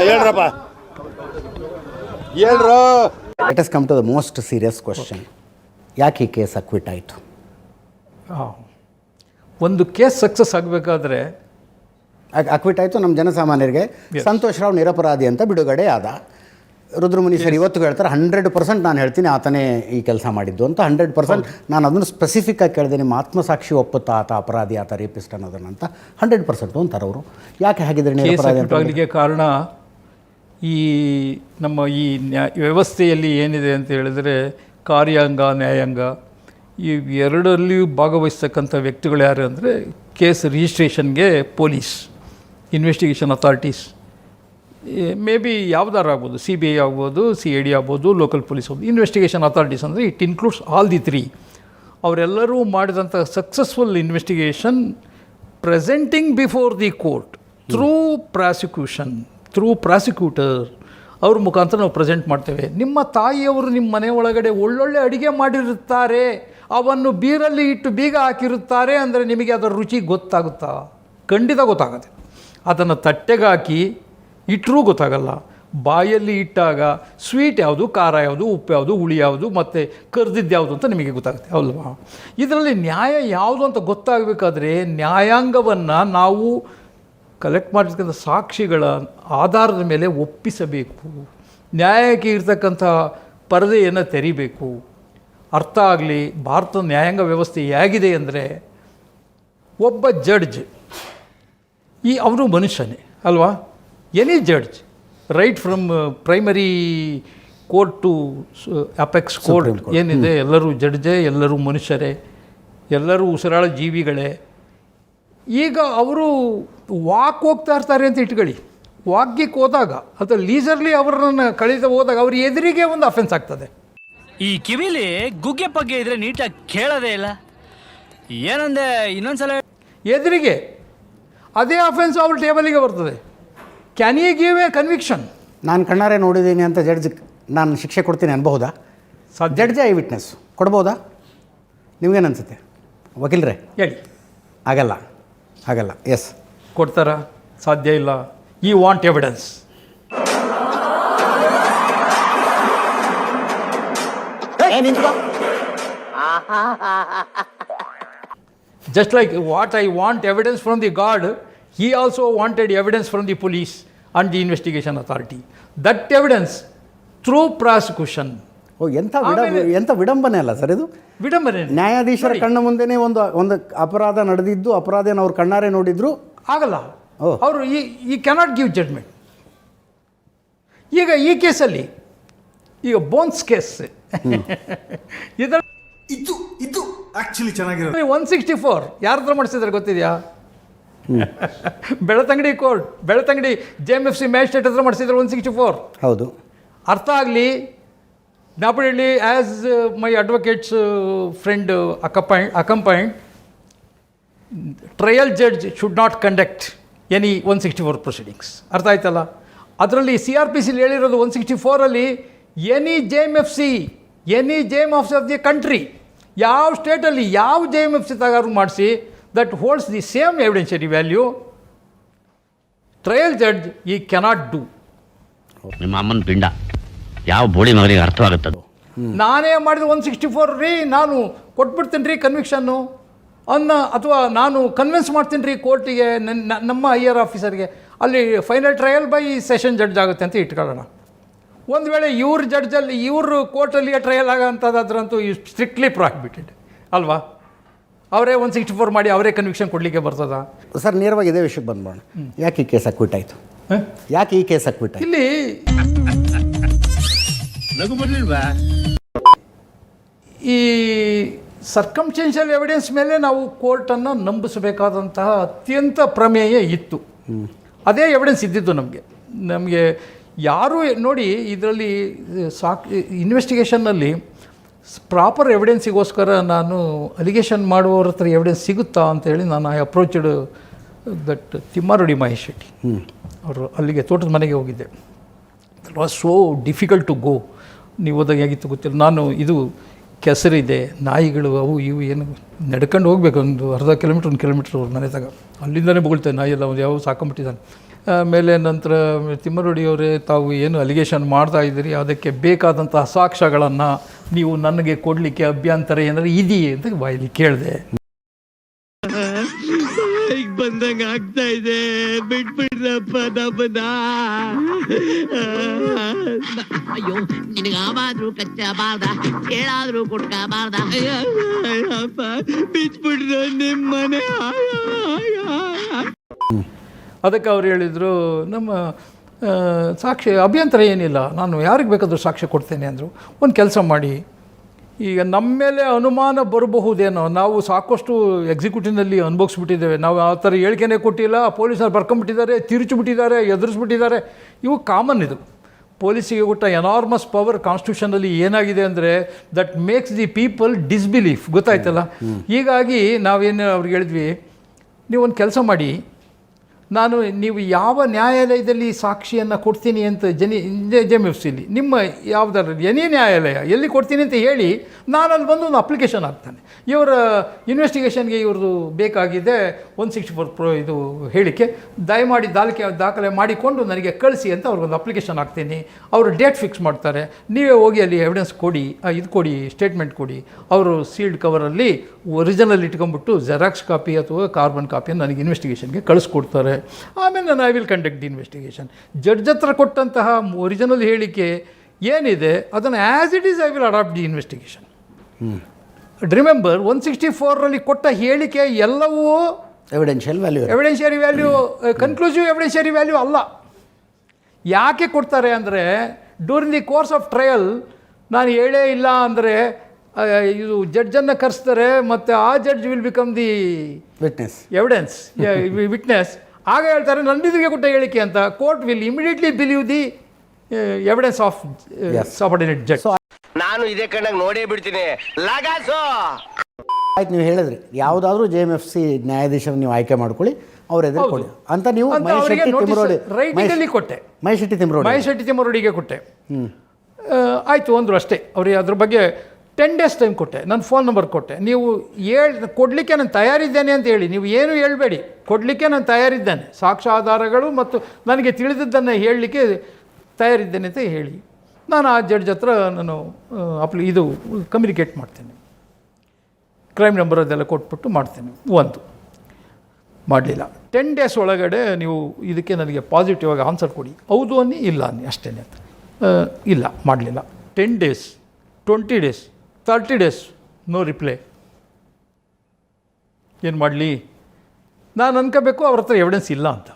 ಹೇಳ್ರಪ್ಪ ಹೇಳ್ರು. Let us come to the most serious question. ಯಾಕೆ ಈ ಕೇಸ್ ಅಕ್ವಿಟ್ ಆಯಿತು? ಒಂದು ಕೇಸ್ ಸಕ್ಸಸ್ ಆಗಬೇಕಾದ್ರೆ ಅಕ್ವಿಟ್ ಆಯಿತು. ನಮ್ಮ ಜನಸಾಮಾನ್ಯರಿಗೆ ಸಂತೋಷ್ ರಾವ್ ನಿರಪರಾಧಿ ಅಂತ ಬಿಡುಗಡೆ ಆದ. ರುದ್ರಮುನಿ ಸರ್ ಇವತ್ತು ಹೇಳ್ತಾರೆ 100% ನಾನು ಹೇಳ್ತೀನಿ ಆತನೇ ಈ ಕೆಲಸ ಮಾಡಿದ್ದು ಅಂತ. 100% ನಾನು ಅದನ್ನು ಸ್ಪೆಸಿಫಿಕ್ಕಾಗಿ ಕೇಳಿದೆ, ನಿಮ್ಮ ಆತ್ಮಸಾಕ್ಷಿ ಒಪ್ಪುತ್ತಾ ಆತ ಅಪರಾಧಿ, ಆತ ರೇಪಿಸ್ಟ್ ಅನ್ನೋದನ್ನು ಅಂತ 100% ಅಂತಾರೆ ಅವರು. ಯಾಕೆ ಹಾಗಿದ್ರೆ ನಿರಪರಾಧಿ ಆಗಲಿಕ್ಕೆ ಕಾರಣ ಈ ನಮ್ಮ ಈ ವ್ಯವಸ್ಥೆಯಲ್ಲಿ ಏನಿದೆ ಅಂತ ಹೇಳಿದರೆ ಕಾರ್ಯಾಂಗ ನ್ಯಾಯಾಂಗ ಈ ಎರಡರಲ್ಲಿಯೂ ಭಾಗವಹಿಸ್ತಕ್ಕಂಥ ವ್ಯಕ್ತಿಗಳು ಯಾರು ಅಂದರೆ ಕೇಸ್ ರಿಜಿಸ್ಟ್ರೇಷನ್ಗೆ police, investigation authorities, may be ಯಾವ್ದಾರು ಆಗ್ಬೋದು, CBI ಆಗ್ಬೋದು, CID ಆಗ್ಬೋದು, ಲೋಕಲ್ ಪೊಲೀಸ್ ಆಗ್ಬೋದು. ಇನ್ವೆಸ್ಟಿಗೇಷನ್ ಅಥಾರಿಟೀಸ್ ಅಂದರೆ it includes all the three. ಅವರೆಲ್ಲರೂ ಮಾಡಿದಂಥ successful investigation presenting before the court through prosecution, through prosecutor ಅವ್ರ ಮುಖಾಂತರ ನಾವು ಪ್ರೆಸೆಂಟ್ ಮಾಡ್ತೇವೆ. ನಿಮ್ಮ ತಾಯಿಯವರು ನಿಮ್ಮ ಮನೆ ಒಳಗಡೆ ಒಳ್ಳೊಳ್ಳೆ ಅಡುಗೆ ಮಾಡಿರುತ್ತಾರೆ, ಅವನ್ನು ಬೀರಲ್ಲಿ ಇಟ್ಟು ಬೀಗ ಹಾಕಿರುತ್ತಾರೆ ಅಂದರೆ ನಿಮಗೆ ಅದರ ರುಚಿ ಗೊತ್ತಾಗುತ್ತಾ? ಖಂಡಿತ ಗೊತ್ತಾಗುತ್ತೆ. ಅದನ್ನು ತಟ್ಟೆಗೆ ಹಾಕಿ ಇಟ್ಟರೂ ಗೊತ್ತಾಗಲ್ಲ. ಬಾಯಲ್ಲಿ ಇಟ್ಟಾಗ ಸ್ವೀಟ್ ಯಾವುದು, ಖಾರ ಯಾವುದು, ಉಪ್ಪು ಯಾವುದು, ಹುಳಿ ಯಾವುದು, ಮತ್ತು ಕರ್ದಿದ್ದು ಯಾವುದು ಅಂತ ನಿಮಗೆ ಗೊತ್ತಾಗುತ್ತೆ ಅಲ್ವಾ? ಇದರಲ್ಲಿ ನ್ಯಾಯ ಯಾವುದು ಅಂತ ಗೊತ್ತಾಗಬೇಕಾದ್ರೆ ನ್ಯಾಯಾಂಗವನ್ನು ನಾವು ಕಲೆಕ್ಟ್ ಮಾಡಿರ್ತಕ್ಕಂಥ ಸಾಕ್ಷಿಗಳ ಆಧಾರದ ಮೇಲೆ ಒಪ್ಪಿಸಬೇಕು. ನ್ಯಾಯಕ್ಕೆ ಇರ್ತಕ್ಕಂಥ ಪರದೆಯನ್ನು ತೆರಿಬೇಕು. ಅರ್ಥ ಆಗಲಿ ಭಾರತದ ನ್ಯಾಯಾಂಗ ವ್ಯವಸ್ಥೆ ಹೇಗಿದೆ ಅಂದರೆ, ಒಬ್ಬ ಜಡ್ಜ್ ಅವರು ಮನುಷ್ಯನೇ ಅಲ್ವಾ? Any judge right from primary court to apex court ಏನಿದೆ, ಎಲ್ಲರೂ ಜಡ್ಜೇ, ಎಲ್ಲರೂ ಮನುಷ್ಯರೇ, ಎಲ್ಲರೂ ಉಸಿರಾಳ ಜೀವಿಗಳೇ. ಈಗ ಅವರು ವಾಕ್ ಹೋಗ್ತಾ ಇರ್ತಾರೆ ಅಂತ ಇಟ್ಕೊಳ್ಳಿ. ವಾಕ್ಗೆ ಹೋದಾಗ ಅಥವಾ ಲೀಸರ್ಲಿ ಅವರನ್ನು ಕಳೆದು ಹೋದಾಗ ಅವ್ರ ಎದುರಿಗೆ ಒಂದು ಅಫೆನ್ಸ್ ಆಗ್ತದೆ. ಈ ಕಿವಿಲಿ ಗುಗ್ಗೆ ಪಗ್ಗೆ ಇದ್ರೆ ನೀಟಾಗಿ ಕೇಳೋದೇ ಇಲ್ಲ. ಏನಂದೆ ಇನ್ನೊಂದ್ಸಲ ಎದುರಿಗೆ ಅದೇ ಅಫೆನ್ಸ್ ಅವ್ರ ಟೇಬಲಿಗೆ ಬರ್ತದೆ. Can you give a conviction? ನಾನು ಕಣ್ಣಾರೆ ನೋಡಿದ್ದೀನಿ ಅಂತ ಜಡ್ಜ್ ನಾನು ಶಿಕ್ಷೆ ಕೊಡ್ತೀನಿ ಅನ್ಬಹುದಾ? ಜಡ್ಜ್ ಐ ವಿಟ್ನೆಸ್ ಕೊಡ್ಬೋದಾ? ನಿಮಗೇನು ಅನಿಸುತ್ತೆ ವಕೀಲರೇ? ಹೇಳಿ. ಆಗಲ್ಲ. ಎಸ್ ಕೊಡ್ತಾರಾ? ಸಾಧ್ಯ ಇಲ್ಲ. You want evidence. Just like what I want evidence from the God, he also wanted evidence from the police and the investigation authority. That evidence through prosecution. ಎಂಥ ವಿಡಂಬನೆ ಅಲ್ಲ ಸರ್ ಇದು? ವಿಡಂಬನೆ. ನ್ಯಾಯಾಧೀಶರ ಕಣ್ಣ ಮುಂದೆನೇ ಒಂದು ಅಪರಾಧ ನಡೆದಿದ್ದು, ಅಪರಾಧನ ಅವ್ರು ಕಣ್ಣಾರೆ ನೋಡಿದ್ರು ಆಗಲ್ಲ. ಅವರು ಈ ಕ್ಯಾನಾಟ್ ಗಿವ್ ಜಡ್ಮೆಂಟ್. ಈಗ ಈ ಕೇಸಲ್ಲಿ ಈಗ ಬೋನ್ಸ್ ಕೇಸ್ ಇದರ ಇದು ಆಕ್ಚುಲಿ ಚೆನ್ನಾಗಿರೋದು 164 ಯಾರ ಹತ್ರ ಮಾಡಿಸಿದ್ರೆ ಗೊತ್ತಿದೆಯಾ? Belthangady court, Belthangady JMFC magistrate ಹತ್ರ ಮಾಡಿಸಿದ್ರೆ 164. ಹೌದು. ಅರ್ಥ ಆಗಲಿ, ಜ್ಞಾಪಡಿ, as my advocates friend accompanied, trial judge should not conduct any 164 proceedings. ಅರ್ಥ ಆಯ್ತಲ್ಲ? ಅದರಲ್ಲಿ CRPCಲಿ ಹೇಳಿರೋದು 164ಅಲ್ಲಿ any JMFC, any JM officer of the country, ಯಾವ ಸ್ಟೇಟಲ್ಲಿ ಯಾವ JMFC ತಗಾರು ಮಾಡಿಸಿ, that holds the same evidentiary value, trial judge ಈ ಕೆನಾಟ್ ಡೂ. ನಿಮ್ಮ ಅಮ್ಮನ ಪಿಂಡ ಯಾವ ಬೋಳಿ ಮಗನಿಗೆ ಅರ್ಥವಾಗುತ್ತದು? ನಾನೇ ಮಾಡಿದ 164 ರೀ, ನಾನು ಕೊಟ್ಬಿಡ್ತೀನಿ ರೀ ಕನ್ವಿಕ್ಷನ್ನು ಅಥವಾ ನಾನು ಕನ್ವಿನ್ಸ್ ಮಾಡ್ತೀನಿ ರೀ ಕೋರ್ಟಿಗೆ, ನಮ್ಮ ಹೈಯರ್ ಆಫೀಸರ್ಗೆ, ಅಲ್ಲಿ final trial by session judge ಆಗುತ್ತೆ ಅಂತ ಇಟ್ಕೊಳ್ಳೋಣ. ಒಂದು ವೇಳೆ ಇವ್ರ ಜಡ್ಜಲ್ಲಿ ಇವರು ಕೋರ್ಟಲ್ಲಿ ಟ್ರಯಲ್ ಆಗೋಂಥದ್ದಾದ್ರಂತೂ ಸ್ಟ್ರಿಕ್ಟ್ಲಿ ಪ್ರಾಹಿಬಿಟೆಡ್ ಅಲ್ವಾ? ಅವರೇ 164 ಮಾಡಿ ಅವರೇ ಕನ್ವಿಕ್ಷನ್ ಕೊಡಲಿಕ್ಕೆ ಬರ್ತದ? ಸರ್ ನೇರವಾಗಿ ಇದೇ ವಿಷಯಕ್ಕೆ ಬಂದ್ಬೋಣ. ಯಾಕೆ ಈ ಕೇಸ್ ಅಕ್ವಿಟ್ ಆಯಿತು? ಇಲ್ಲಿ ಈ ಸರ್ಕಮ್ಸ್ಟೆನ್ಷಿಯಲ್ ಎವಿಡೆನ್ಸ್ ಮೇಲೆ ನಾವು ಕೋರ್ಟನ್ನು ನಂಬಿಸಬೇಕಾದಂತಹ ಅತ್ಯಂತ ಪ್ರಮೇಯ ಇತ್ತು. ಅದೇ ಎವಿಡೆನ್ಸ್ ಇದ್ದಿದ್ದು ನಮಗೆ ಯಾರು ನೋಡಿ ಇದರಲ್ಲಿ ಇನ್ವೆಸ್ಟಿಗೇಷನ್ನಲ್ಲಿ ಪ್ರಾಪರ್ ಎವಿಡೆನ್ಸಿಗೋಸ್ಕರ ನಾನು ಅಲಿಗೇಷನ್ ಮಾಡುವವ್ರ ಹತ್ರ ಎವಿಡೆನ್ಸ್ ಸಿಗುತ್ತಾ ಅಂತೇಳಿ ನಾನು I approached that Thimmarudi Mahesh Shetty ಅವರು ಅಲ್ಲಿಗೆ ತೋಟದ ಮನೆಗೆ ಹೋಗಿದ್ದೆ. It was so difficult to go. ನೀವು ಹೋದಾಗ ಹೇಗಿತ್ತು ಗೊತ್ತಿಲ್ಲ. ನಾನು ಇದು ಕೆಸರಿದೆ, ನಾಯಿಗಳು ಅವು ಇವು ಏನು ನಡ್ಕೊಂಡು ಹೋಗ್ಬೇಕು, ಒಂದು ಅರ್ಧ ಕಿಲೋಮೀಟ್ರ್ 1 ಕಿಲೋಮೀಟ್ರ್ ಅವ್ರ ಮನೆ ತಗ. ಅಲ್ಲಿಂದಲೇ ಬೊಗಳ್ತೇನೆ, ನಾಯಿ ಎಲ್ಲ ಒಂದು ಯಾವ ಸಾಕೊಂಬಿಟ್ಟಿದ್ದಾನೆ. ಆಮೇಲೆ ನಂತರ ತಿಮ್ಮರೊಡಿಯವರೇ, ತಾವು ಏನು ಅಲಿಗೇಷನ್ ಮಾಡ್ತಾ ಇದ್ದೀರಿ ಅದಕ್ಕೆ ಬೇಕಾದಂತಹ ಸಾಕ್ಷ್ಯಗಳನ್ನು ನೀವು ನನಗೆ ಕೊಡಲಿಕ್ಕೆ ಅಭ್ಯಂತರ ಏನಾದ್ರು ಇದೆಯೇ ಅಂತ ಬಾಯಲ್ಲಿ ಕೇಳಿದೆ. ಬಂದಂಗ ಆಗ್ತಾ ಇದೆ, ಬಿಟ್ಬಿಡ್ರಪ್ಪ ನಮ್ಮನ್ನ. ಅಯ್ಯೋ, ನಿನಗಾವಾದ್ರೂ ಕಚ್ಚಬಾರ್ದ, ಹೇಳಾದ್ರೂ ಕೊಟ್ಕಬಾರ್ದ. ಅಪ್ಪ ಬಿಟ್ಬಿಡ್ರ ನಿಮ್ಮನೆ. ಅದಕ್ಕೆ ಅವ್ರು ಹೇಳಿದರು, ನಮ್ಮ ಸಾಕ್ಷಿ ಅಭ್ಯಂತರ ಏನಿಲ್ಲ, ನಾನು ಯಾರಿಗೆ ಬೇಕಾದರೂ ಸಾಕ್ಷ್ಯ ಕೊಡ್ತೇನೆ ಅಂದರು. ಒಂದು ಕೆಲಸ ಮಾಡಿ, ಈಗ ನಮ್ಮ ಮೇಲೆ ಅನುಮಾನ ಬರಬಹುದೇನೋ, ನಾವು ಸಾಕಷ್ಟು ಎಕ್ಸಿಕ್ಯೂಟಿವ್ನಲ್ಲಿ ಅನುಭವಿಸ್ಬಿಟ್ಟಿದ್ದೇವೆ, ನಾವು ಆ ಥರ ಹೇಳಿಕೆನೇ ಕೊಟ್ಟಿಲ್ಲ, ಪೊಲೀಸರು ಬರ್ಕೊಂಬಿಟ್ಟಿದ್ದಾರೆ, ತಿರುಚಿಬಿಟ್ಟಿದ್ದಾರೆ, ಎದುರಿಸ್ಬಿಟ್ಟಿದ್ದಾರೆ. ಇವು ಕಾಮನ್. ಇದು ಪೊಲೀಸಿಗೆ ಕೊಟ್ಟ ಎನಾರ್ಮಸ್ ಪವರ್ ಕಾನ್ಸ್ಟಿಟ್ಯೂಷನಲ್ಲಿ ಏನಾಗಿದೆ ಅಂದರೆ that makes the people disbelief, ಗೊತ್ತಾಯ್ತಲ್ಲ. ಹೀಗಾಗಿ ನಾವೇನು ಅವ್ರಿಗೆ ಹೇಳಿದ್ವಿ, ನೀವೊಂದು ಕೆಲಸ ಮಾಡಿ, ನೀವು ಯಾವ ನ್ಯಾಯಾಲಯದಲ್ಲಿ ಸಾಕ್ಷಿಯನ್ನು ಕೊಡ್ತೀನಿ ಅಂತ JMFCಲಿ ನಿಮ್ಮ ಯಾವುದಾದ್ರು ಎನಿ ನ್ಯಾಯಾಲಯ ಎಲ್ಲಿ ಕೊಡ್ತೀನಿ ಅಂತ ಹೇಳಿ, ನಾನು ಅಲ್ಲಿ ಬಂದು ಒಂದು ಅಪ್ಲಿಕೇಶನ್ ಹಾಕ್ತಾನೆ. ಇವರ ಇನ್ವೆಸ್ಟಿಗೇಷನ್ಗೆ ಇವ್ರದ್ದು ಬೇಕಾಗಿದೆ 164 ಇದು ಹೇಳಿಕೆ, ದಯಮಾಡಿ ದಾಖಲೆ ಮಾಡಿಕೊಂಡು ನನಗೆ ಕಳಿಸಿ ಅಂತ ಅವ್ರಿಗೊಂದು ಅಪ್ಲಿಕೇಶನ್ ಹಾಕ್ತೀನಿ. ಅವರು ಡೇಟ್ ಫಿಕ್ಸ್ ಮಾಡ್ತಾರೆ, ನೀವೇ ಹೋಗಿ ಅಲ್ಲಿ ಎವಿಡೆನ್ಸ್ ಕೊಡಿ, ಇದು ಕೊಡಿ, ಸ್ಟೇಟ್ಮೆಂಟ್ ಕೊಡಿ. ಅವರು ಸೀಲ್ಡ್ ಕವರಲ್ಲಿ ಒರಿಜಿನಲ್ ಇಟ್ಕೊಂಡ್ಬಿಟ್ಟು ಜೆರಾಕ್ಸ್ ಕಾಪಿ ಅಥವಾ ಕಾರ್ಬನ್ ಕಾಪಿಯನ್ನು ನನಗೆ ಇನ್ವೆಸ್ಟಿಗೇಷನ್ಗೆ ಕಳಿಸ್ಕೊಡ್ತಾರೆ. ಆಮೇಲೆ ನಾನು I will conduct the investigation. Judge ಹತ್ರ ಕೊಟ್ಟಂತಹ ಒರಿಜಿನಲ್ ಹೇಳಿಕೆ ಏನಿದೆ ಅದನ್ನು as it is I will adopt the investigation. Remember 164ರಲ್ಲಿ ಕೊಟ್ಟ ಹೇಳಿಕೆ ಎಲ್ಲವೂ evidentiary value, conclusive evidentiary value ಅಲ್ಲ. ಯಾಕೆ ಕೊಡ್ತಾರೆ ಅಂದರೆ, during the course of trial ನಾನು ಹೇಳೇ ಇಲ್ಲ ಅಂದರೆ ಇದು ಜಡ್ಜನ್ನು ಕರೆಸ್ತಾರೆ, ಮತ್ತು ಆ judge will become the witness. ಆಗ ಹೇಳ್ತಾರೆ ನನ್ನಿದಿಗೆ ಕೊಟ್ಟ ಹೇಳಿಕೆ ಅಂತ. Court will immediately believe the evidence of subordinate judge. ನಾನು ಇದೇ ಕಣ್ಣಾಗ ನೋಡೇ ಬಿಡ್ತೀನಿ. ಲಗಾಸು ಆಯ್ತು, ನೀವು ಹೇಳಿದ್ರಿ ಯಾವುದಾದ್ರೂ JMFC ನ್ಯಾಯಾಧೀಶರು ನೀವು ಆಯ್ಕೆ ಮಾಡ್ಕೊಳ್ಳಿ, ಅವ್ರ ಎದುರು ಕೊಡಿ ಅಂತ ನೀವು ಮಹೇಶ್ ಶೆಟ್ಟಿ ತಿಮ್ಮರೋಡಿಗೆ ಕೊಟ್ಟೆ. ಆಯಿತು ಅಂದರು ಅಷ್ಟೇ. ಅವ್ರಿಗೆ ಅದ್ರ ಬಗ್ಗೆ 10 days ಟೈಮ್ ಕೊಟ್ಟೆ, ನನ್ನ ಫೋನ್ ನಂಬರ್ ಕೊಟ್ಟೆ. ನೀವು ಕೊಡಲಿಕ್ಕೆ ನಾನು ತಯಾರಿದ್ದೇನೆ ಅಂತ ಹೇಳಿ, ನೀವು ಏನು ಹೇಳಬೇಡಿ, ಕೊಡಲಿಕ್ಕೆ ನಾನು ತಯಾರಿದ್ದೇನೆ, ಸಾಕ್ಷ್ಯಾಧಾರಗಳು ಮತ್ತು ನನಗೆ ತಿಳಿದಿದ್ದನ್ನು ಹೇಳಲಿಕ್ಕೆ ತಯಾರಿದ್ದೇನೆ ಅಂತ ಹೇಳಿ, ನಾನು ಆ ಜಡ್ಜ್ ಹತ್ರ ನಾನು ಇದು ಕಮ್ಯುನಿಕೇಟ್ ಮಾಡ್ತೇನೆ, ಕ್ರೈಮ್ ನಂಬರ್ ಅದೆಲ್ಲ ಕೊಟ್ಬಿಟ್ಟು ಮಾಡ್ತೇನೆ. ಒಂದು ಮಾಡಲಿಲ್ಲ. 10 days ಒಳಗಡೆ ನೀವು ಇದಕ್ಕೆ ನನಗೆ ಪಾಸಿಟಿವ್ ಆಗಿ ಆನ್ಸರ್ ಕೊಡಿ, ಹೌದು ಅನ್ನಿ, ಇಲ್ಲ ಅನ್ನಿ, ಅಷ್ಟೇ ಅಂತ. ಇಲ್ಲ, ಮಾಡಲಿಲ್ಲ. 10 days, 20 days, 30 days, no reply. ಏನು ಮಾಡಲಿ? ನಾನು ಅನ್ಕೋಬೇಕು ಅವ್ರ ಹತ್ರ ಎವಿಡೆನ್ಸ್ ಇಲ್ಲ ಅಂತ.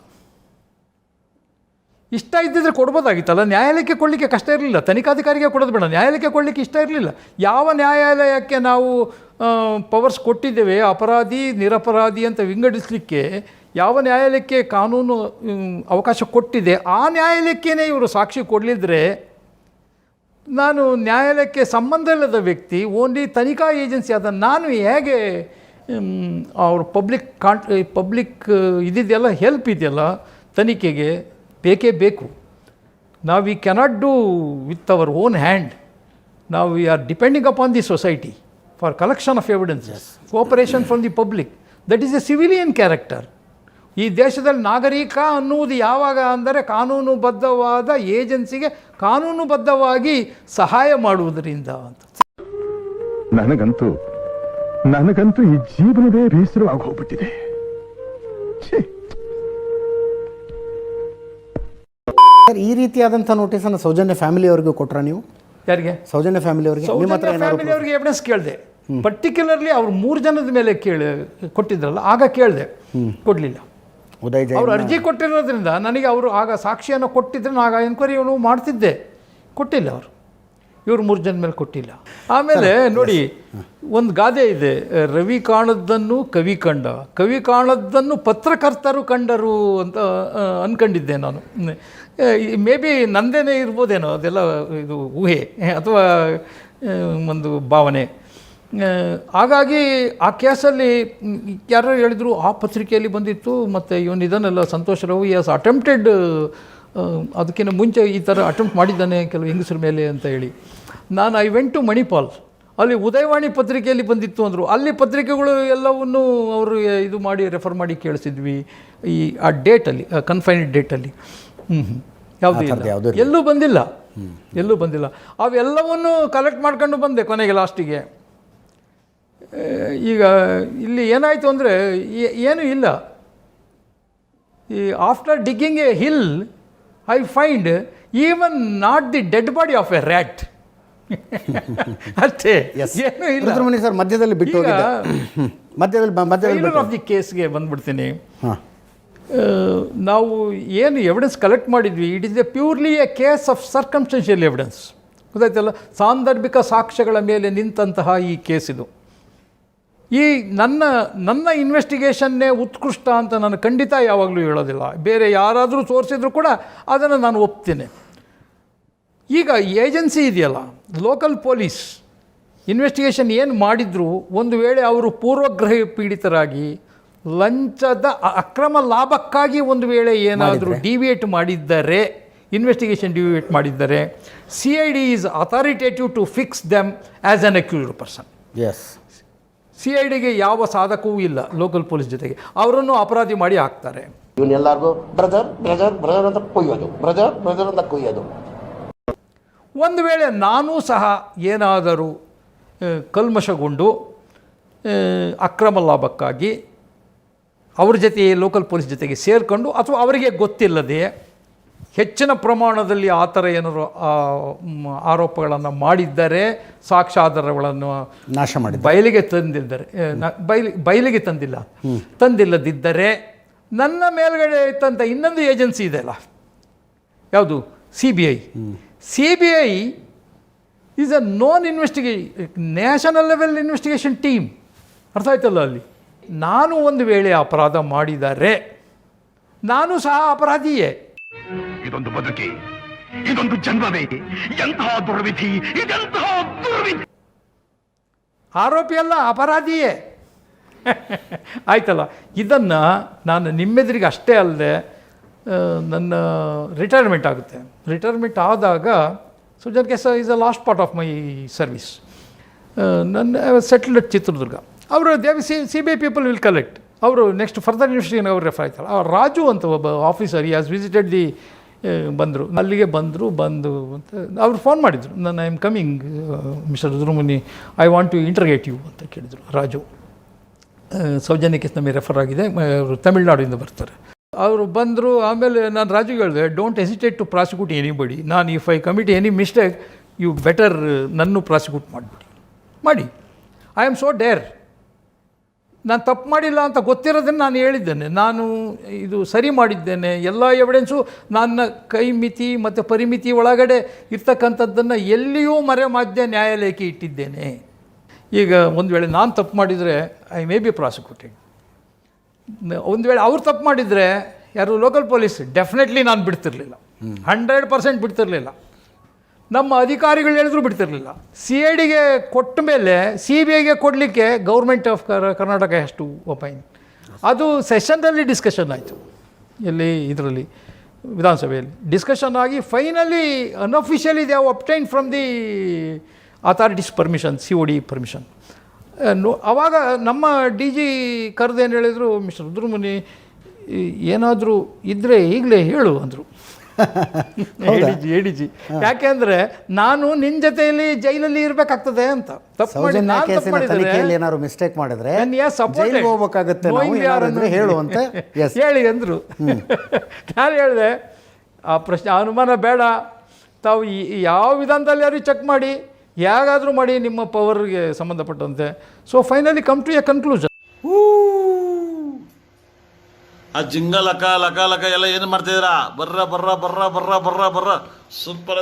ಇಷ್ಟ ಇದ್ದಿದ್ರೆ ಕೊಡ್ಬೋದಾಗಿತ್ತಲ್ಲ, ನ್ಯಾಯಾಲಯಕ್ಕೆ ಕೊಡಲಿಕ್ಕೆ ಕಷ್ಟ ಇರಲಿಲ್ಲ, ತನಿಖಾಧಿಕಾರಿಗೆ ಕೊಡೋದು ಬೇಡ, ನ್ಯಾಯಾಲಯಕ್ಕೆ ಕೊಡಲಿಕ್ಕೆ ಇಷ್ಟ ಇರಲಿಲ್ಲ. ಯಾವ ನ್ಯಾಯಾಲಯಕ್ಕೆ ನಾವು ಪವರ್ಸ್ ಕೊಟ್ಟಿದ್ದೇವೆ ಅಪರಾಧಿ ನಿರಪರಾಧಿ ಅಂತ ವಿಂಗಡಿಸಲಿಕ್ಕೆ, ಯಾವ ನ್ಯಾಯಾಲಯಕ್ಕೆ ಕಾನೂನು ಅವಕಾಶ ಕೊಟ್ಟಿದೆ ಆ ನ್ಯಾಯಾಲಯಕ್ಕೇ ಇವರು ಸಾಕ್ಷಿ ಕೊಡಲಿದ್ರೆ, ನಾನು ನ್ಯಾಯಾಲಯಕ್ಕೆ ಸಂಬಂಧ ಇಲ್ಲದ ವ್ಯಕ್ತಿ, ಓನ್ಲಿ ತನಿಖಾ ಏಜೆನ್ಸಿ ಆದ ನಾನು ಹೇಗೆ ಅವ್ರ ಪಬ್ಲಿಕ್ ಇದಿದೆಯಲ್ಲ, ಹೆಲ್ಪ್ ಇದೆಯಲ್ಲ ತನಿಖೆಗೆ ಬೇಕೇ ಬೇಕು. ನಾವು we cannot do with our own hand. ನಾವು we are depending upon the society for collection of evidences, cooperation from the public. That is a civilian character. ಈ ದೇಶದಲ್ಲಿ ನಾಗರಿಕ ಅನ್ನುವುದು ಯಾವಾಗ ಅಂದರೆ ಕಾನೂನುಬದ್ಧವಾದ ಏಜೆನ್ಸಿಗೆ ಕಾನೂನುಬದ್ಧವಾಗಿ ಸಹಾಯ ಮಾಡುವುದರಿಂದ ಅಂತ. ನನಗಂತೂ ಈ ಜೀವನವೇ ಬೇಸರವಾಗಿ ಹೋಗ್ಬಿಟ್ಟಿದೆ. ಈ ರೀತಿಯಾದಂಥ ನೋಟಿಸನ್ನು ಸೌಜನ್ಯ ಫ್ಯಾಮಿಲಿಯವರಿಗೂ ಕೊಟ್ರಾ ನೀವು? ಯಾರಿಗೆ? ಸೌಜನ್ಯ ಫ್ಯಾಮಿಲಿಯವರಿಗೆ. ಫ್ಯಾಮಿಲಿಯವರಿಗೆ ಎವಿಡೆನ್ಸ್ ಕೇಳಿದೆ, ಪರ್ಟಿಕ್ಯುಲರ್ಲಿ ಅವ್ರು 3 ಜನದ ಮೇಲೆ ಕೊಟ್ಟಿದ್ರಲ್ಲ, ಆಗ ಕೇಳಿದೆ, ಕೊಡಲಿಲ್ಲ. ಅವರು ಅರ್ಜಿ ಕೊಟ್ಟಿರೋದ್ರಿಂದ ನನಗೆ ಅವರು ಆಗ ಸಾಕ್ಷಿಯನ್ನು ಕೊಟ್ಟಿದ್ರೆ ನಾನು ಆಗ ಎನ್ಕ್ವೈರಿ ಮಾಡ್ತಿದ್ದೆ. ಕೊಟ್ಟಿಲ್ಲ ಅವರು, ಇವರು 3 ಜನ ಮೇಲೆ ಕೊಟ್ಟಿಲ್ಲ. ಆಮೇಲೆ ನೋಡಿ, ಒಂದು ಗಾದೆ ಇದೆ, ರವಿ ಕಾಣದ್ದನ್ನು ಕವಿ ಕಂಡ, ಕವಿ ಕಾಣದ್ದನ್ನು ಪತ್ರಕರ್ತರು ಕಂಡರು ಅಂತ ಅಂದ್ಕೊಂಡಿದ್ದೆ ನಾನು. ಮೇ ಬಿ ನಂದೇನೇ ಇರ್ಬೋದೇನೋ, ಅದೆಲ್ಲ ಇದು ಊಹೆ ಅಥವಾ ಒಂದು ಭಾವನೆ. ಹಾಗಾಗಿ ಆ ಕೇಸಲ್ಲಿ ಯಾರು ಹೇಳಿದರು, ಆ ಪತ್ರಿಕೆಯಲ್ಲಿ ಬಂದಿತ್ತು, ಮತ್ತು ಇವನು ಇದನ್ನೆಲ್ಲ ಸಂತೋಷ್ ರಾವ್ ಎಸ್ ಅಟೆಂಪ್ಟೆಡ್, ಅದಕ್ಕಿಂತ ಮುಂಚೆ ಈ ಥರ ಅಟೆಂಪ್ಟ್ ಮಾಡಿದ್ದಾನೆ ಕೆಲವು ಹೆಂಗಸರ ಮೇಲೆ ಅಂತ ಹೇಳಿ. ನಾನು ಐ ವೆಂಟ್ ಟು ಮಣಿಪಾಲ್. ಅಲ್ಲಿ ಉದಯವಾಣಿ ಪತ್ರಿಕೆಯಲ್ಲಿ ಬಂದಿತ್ತು ಅಂದರು. ಅಲ್ಲಿ ಪತ್ರಿಕೆಗಳು ಎಲ್ಲವನ್ನೂ ಅವರು ಇದು ಮಾಡಿ ರೆಫರ್ ಮಾಡಿ ಕೇಳಿಸಿದ್ವಿ. ಆ ಡೇಟಲ್ಲಿ ಕನ್ಫೈನ್ಡ್ ಡೇಟಲ್ಲಿ ಯಾವುದೂ ಎಲ್ಲೂ ಬಂದಿಲ್ಲ. ಅವೆಲ್ಲವನ್ನೂ ಕಲೆಕ್ಟ್ ಮಾಡ್ಕೊಂಡು ಬಂದೆ ಕೊನೆಗೆ ಲಾಸ್ಟಿಗೆ. ಈಗ ಇಲ್ಲಿ ಏನಾಯಿತು ಅಂದರೆ ಏನೂ ಇಲ್ಲ. After digging A hill I find even not the dead body of A rat. ಅಷ್ಟೇ, ಏನೂ ಇಲ್ಲ ಸರ್. ಮಧ್ಯದಲ್ಲಿ ಬಿಟ್ಟು ಮಧ್ಯದಲ್ಲಿ ಆಫ್ ದಿ ಕೇಸ್ಗೆ ಬಂದ್ಬಿಡ್ತೀನಿ. ನಾವು ಏನು ಎವಿಡೆನ್ಸ್ ಕಲೆಕ್ಟ್ ಮಾಡಿದ್ವಿ, it is A purely A case of circumstantial evidence. ಗೊತ್ತಾಯ್ತಲ್ಲ, ಸಾಂದರ್ಭಿಕ ಸಾಕ್ಷ್ಯಗಳ ಮೇಲೆ ನಿಂತಹ ಈ ಕೇಸ್ ಇದು. ಈ ನನ್ನ ಇನ್ವೆಸ್ಟಿಗೇಷನ್ನೇ ಉತ್ಕೃಷ್ಟ ಅಂತ ನಾನು ಖಂಡಿತ ಯಾವಾಗಲೂ ಹೇಳೋದಿಲ್ಲ. ಬೇರೆ ಯಾರಾದರೂ ತೋರಿಸಿದ್ರು ಕೂಡ ಅದನ್ನು ನಾನು ಒಪ್ತೇನೆ. ಈಗ ಏಜೆನ್ಸಿ ಇದೆಯಲ್ಲ, ಲೋಕಲ್ ಪೊಲೀಸ್ ಇನ್ವೆಸ್ಟಿಗೇಷನ್ ಏನು ಮಾಡಿದ್ರು, ಒಂದು ವೇಳೆ ಅವರು ಪೂರ್ವಗ್ರಹ ಪೀಡಿತರಾಗಿ ಲಂಚದ ಅಕ್ರಮ ಲಾಭಕ್ಕಾಗಿ ಒಂದು ವೇಳೆ ಏನಾದರೂ ಡಿವಿಯೇಟ್ ಮಾಡಿದ್ದರೆ, ಇನ್ವೆಸ್ಟಿಗೇಷನ್ ಡಿವಿಯೇಟ್ ಮಾಡಿದ್ದರೆ, CID is authoritative to fix them as an accused person. CIDಗೆ ಯಾವ ಸಾಧಕವೂ ಇಲ್ಲ ಲೋಕಲ್ ಪೊಲೀಸ್ ಜೊತೆಗೆ. ಅವರನ್ನು ಅಪರಾಧಿ ಮಾಡಿ ಹಾಕ್ತಾರೆ. ಇವನ್ನೆಲ್ಲರಿಗೂ ಬ್ರದರ್ ಬ್ರದರ್ ಬ್ರದರ್ ಅಂತ ಕೊಯ್ಯೋದು, ಬ್ರದರ್ ಬ್ರದರ್ ಅಂತ ಕೊಯ್ಯೋದು. ಒಂದು ವೇಳೆ ನಾನೂ ಸಹ ಏನಾದರೂ ಕಲ್ಮಶಗೊಂಡು ಅಕ್ರಮ ಲಾಭಕ್ಕಾಗಿ ಅವ್ರ ಜೊತೆ ಲೋಕಲ್ ಪೊಲೀಸ್ ಜೊತೆಗೆ ಸೇರಿಕೊಂಡು ಅಥವಾ ಅವರಿಗೆ ಗೊತ್ತಿಲ್ಲದೆ ಹೆಚ್ಚಿನ ಪ್ರಮಾಣದಲ್ಲಿ ಆ ಥರ ಏನಾದರೂ ಆರೋಪಗಳನ್ನು ಮಾಡಿದ್ದರೆ, ಸಾಕ್ಷ್ಯಾಧಾರಗಳನ್ನು ನಾಶ ಮಾಡಿ ಬಯಲಿಗೆ ತಂದಿದ್ದರೆ, ಬಯಲಿಗೆ ತಂದಿಲ್ಲದಿದ್ದರೆ, ನನ್ನ ಮೇಲ್ಗಡೆ ಇತ್ತಂಥ ಇನ್ನೊಂದು ಏಜೆನ್ಸಿ ಇದೆಯಲ್ಲ, ಯಾವುದು CBI. CBI is a non national level investigation team. ಅರ್ಥ ಆಯ್ತಲ್ಲ, ಅಲ್ಲಿ ನಾನು ಒಂದು ವೇಳೆ ಅಪರಾಧ ಮಾಡಿದರೆ ನಾನು ಸಹ ಅಪರಾಧಿಯೇ. ಇದೊಂದು ಬದುಕಿ, ಇದೊಂದು ಜನ್ಮವೇ, ಎಂತಹ ದುರ್ವಿಧಿ, ಇದೆಂತಹ ದುರ್ವಿಧಿ. ಆರೋಪಿ ಅಲ್ಲ, ಅಪರಾಧಿಯೇ. ಆಯ್ತಲ್ಲ, ಇದನ್ನು ನಾನು ನಿಮ್ಮೆದುರಿಗೆ ಅಷ್ಟೇ ಅಲ್ಲದೆ ನನ್ನ ರಿಟೈರ್ಮೆಂಟ್ ಆಗುತ್ತೆ. ರಿಟೈರ್ಮೆಂಟ್ ಆದಾಗ Sujan case is a last part of my service. ನನ್ನ ಸೆಟ್ಲ್ಡ್ ಅಟ್ ಚಿತ್ರದುರ್ಗ. ಅವರು CBI ಪೀಪಲ್ ವಿಲ್ ಕಲೆಕ್ಟ್. ಅವರು ನೆಕ್ಸ್ಟ್ ಫರ್ದರ್ ಇನ್ವೆಸ್ಟಿಗೇಷನ್ ಅವ್ರು ರೆಫರ್ ಆಯ್ತಲ್ಲ, ರಾಜು ಅಂತ ಒಬ್ಬ ಆಫೀಸರ್ ಹ್ಯಾಸ್ ವಿಸಿಟೆಡ್ ದಿ ಬಂದರು, ಅಲ್ಲಿಗೆ ಬಂದು ಅಂತ ಅವ್ರು ಫೋನ್ ಮಾಡಿದರು. ನಾನು I am coming mister Rudramuni, I want to interrogate you ಅಂತ ಕೇಳಿದರು. ರಾಜು ಸೌಜನ್ಯ ಕೇಸ್ ನಮಗೆ ರೆಫರ್ ಆಗಿದೆ, ಅವರು ತಮಿಳ್ನಾಡಿಂದ ಬರ್ತಾರೆ. ಅವರು ಬಂದರು. ಆಮೇಲೆ ನಾನು ರಾಜುಗೆ ಹೇಳಿದೆ, don't hesitate to prosecute anybody. ನಾನು if I commit any mistake, you better ನನ್ನೂ ಪ್ರಾಸಿಕ್ಯೂಟ್ ಮಾಡಿ. I am so dare. ನಾನು ತಪ್ಪು ಮಾಡಿಲ್ಲ ಅಂತ ಗೊತ್ತಿರೋದನ್ನು ನಾನು ಹೇಳಿದ್ದೇನೆ. ನಾನು ಇದು ಸರಿ ಮಾಡಿದ್ದೇನೆ. ಎಲ್ಲ ಎವಿಡೆನ್ಸು ನನ್ನ ಕೈ ಮಿತಿ ಮತ್ತು ಪರಿಮಿತಿ ಒಳಗಡೆ ಇರ್ತಕ್ಕಂಥದ್ದನ್ನು ಎಲ್ಲಿಯೂ ಮರೆಮಾದ್ಯ ನ್ಯಾಯಾಲಯಕ್ಕೆ ಇಟ್ಟಿದ್ದೇನೆ. ಈಗ ಒಂದು ವೇಳೆ ನಾನು ತಪ್ಪು ಮಾಡಿದರೆ ಐ ಮೇ ಬಿ ಪ್ರಾಸಿಕ್ಯೂಟೆಡ್. ಒಂದು ವೇಳೆ ಅವ್ರು ತಪ್ಪು ಮಾಡಿದರೆ, ಯಾರು ಲೋಕಲ್ ಪೊಲೀಸ್, ಡೆಫಿನೆಟ್ಲಿ ನಾನು ಬಿಡ್ತಿರಲಿಲ್ಲ, 100% ಬಿಡ್ತಿರಲಿಲ್ಲ. ನಮ್ಮ ಅಧಿಕಾರಿಗಳು ಹೇಳಿದ್ರು ಬಿಡ್ತಿರಲಿಲ್ಲ. CIDಗೆ ಕೊಟ್ಟ ಮೇಲೆ CBIಗೆ ಕೊಡಲಿಕ್ಕೆ government of Karnataka has to opine. ಅದು ಸೆಷನ್ನಲ್ಲಿ ಡಿಸ್ಕಷನ್ ಆಯಿತು, ಎಲ್ಲಿ ಇದರಲ್ಲಿ ವಿಧಾನಸಭೆಯಲ್ಲಿ ಡಿಸ್ಕಷನ್ ಆಗಿ finally unofficially they have obtain from the authorities permission, COD permission. ಆವಾಗ ನಮ್ಮ DG ಕರೆದೇನು ಹೇಳಿದರು, ಮಿಸ್ಟರ್ ರುದ್ರಮುನಿ ಏನಾದರೂ ಇದ್ದರೆ ಈಗಲೇ ಹೇಳು ಅಂದರು. ADG ಯಾಕೆ ಅಂದರೆ ನಾನು ನಿನ್ನ ಜೊತೆಯಲ್ಲಿ ಜೈಲಲ್ಲಿ ಇರಬೇಕಾಗ್ತದೆ ಅಂತ. ಏನಾದ್ರು ಮಿಸ್ಟೇಕ್ ಮಾಡಿದ್ರೆ ಹೋಗ್ಬೇಕಾಗುತ್ತೆ ಹೇಳು ಅಂತ ಹೇಳಿ ಅಂದರು. ನಾನು ಹೇಳಿದೆ, ಆ ಪ್ರಶ್ನೆ ಅನುಮಾನ ಬೇಡ, ತಾವು ಯಾವ ವಿಧಾನದಲ್ಲಿ ಯಾರು ಚೆಕ್ ಮಾಡಿ, ಹೇಗಾದರೂ ಮಾಡಿ ನಿಮ್ಮ ಪವರ್ಗೆ ಸಂಬಂಧಪಟ್ಟಂತೆ. So finally come to a conclusion. ಆ ಜಿಂಗ ಲಕ ಲಕ ಲಕ ಎಲ್ಲ ಏನು ಮಾಡ್ತಿದ್ದೀರಾ? ಬರ್ರ ಬರ್ರ ಬರ್ರ ಬರ್ರ ಬರ್ರ ಬರ್ರ ಸೂಪರ್.